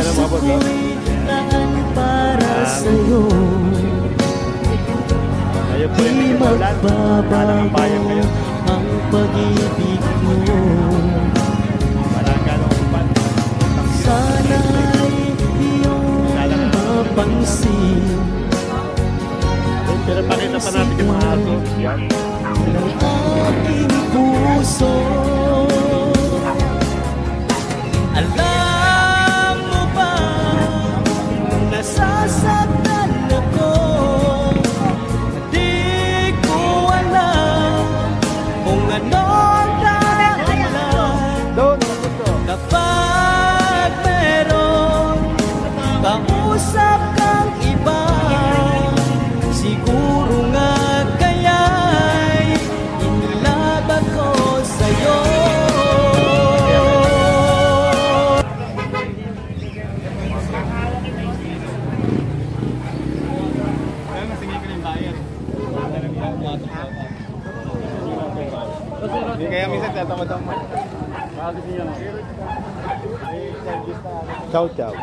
ng mga boss, no? Para sa'yo, Ayun po yung di medyo maulan. magbabago ang pag-ibig mo. Walang ganong upan. Sana'y iyong mapansin Pero pakita pa natin yung mga aso. Yan. ng aking puso. Alam mo ba, nasasaktan ako. Di ko alam kung ano ang dahilan kapag meron kausap kang iba. Siguro nga kaya'y inilabag ko sa'yo. Kaya minsan tatamad ang Chow chow.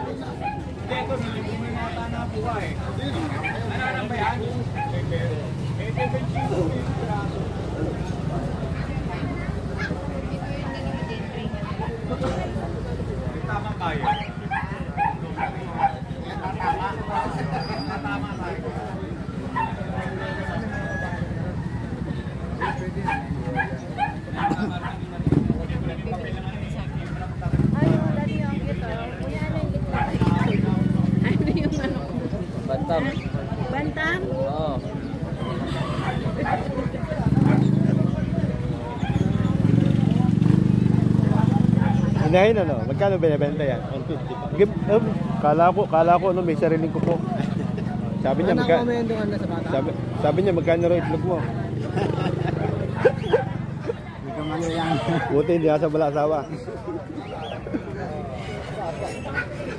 Bantam. Bantam? Oo. Hinahin ano? Magkano binibenta yan? 150. Kala ko ano, may sariling ko po. Sabi niya sabi niya magkano raw itlog mo? Buti hindi nasa balasawa.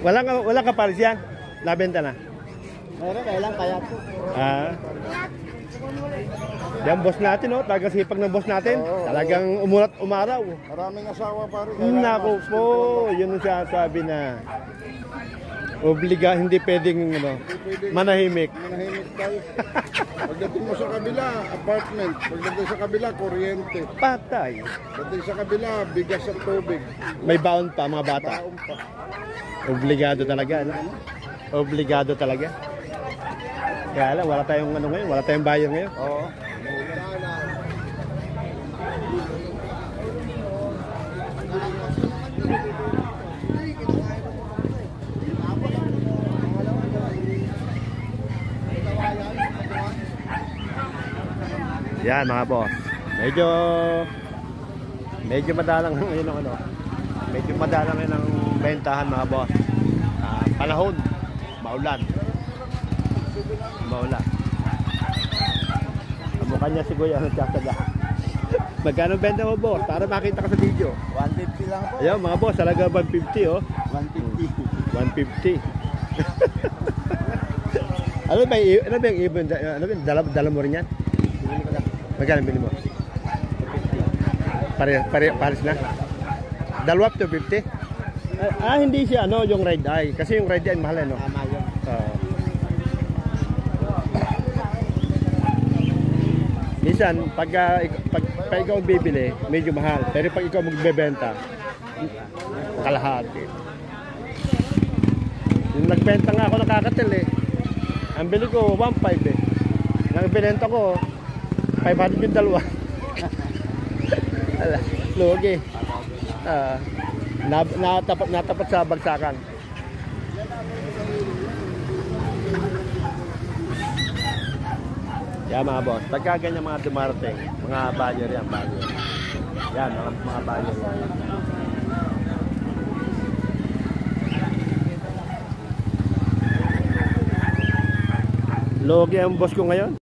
Wala ka paris yan? Nabenta na? Meron, kailan kaya po. Yan boss natin, oh, taga-sipag ng boss natin. Talagang umulat umaraw. Maraming asawa pa rin. Naku po, yun ang sasabi na hindi pwedeng manahimik. Manahimik tayo. Pagdating mo sa kabila, apartment. Pagdating sa kabila, kuryente. Patay. Pagdating sa kabila, bigas at tubig. May baon pa mga bata. Baon pa. Obligado talaga, no? Obligado talaga. Kaya lang, wala tayong ngayon, wala tayong buyer ngayon. Oo. Yan mga boss. Medyo madalang ngayon ang Medyo madalang ngayon ang bentahan mga boss. Panahon, maulan. Ang mukha niya si Kuya nagsasaga. Magkano benta mo boss? Para makita ka sa video. 150 lang po. Ayan mga boss, talaga 150 oh. 150. 150. Ano ba yung ibon? Dala mo rin yan? Magkano bili mo? Pares na? Dalawa 250? Hindi siya yung red eye. Kasi yung red eye mahal no? Tama yun. Minsan, pag ikaw bibili, medyo mahal. Pero pag ikaw magbebenta, kalahati. Yung nagbenta nga ako nakakatil eh. Ang bili ko 1.5 eh. Nang binenta ko 500 yung dalawa. Ala, lugi. Natapat sa bagsakan. Yan mga boss, pagka ganyan mga dumarating, mga buyer yan, buyer. Yan, mga buyer yan. Lugi ang boss ko ngayon.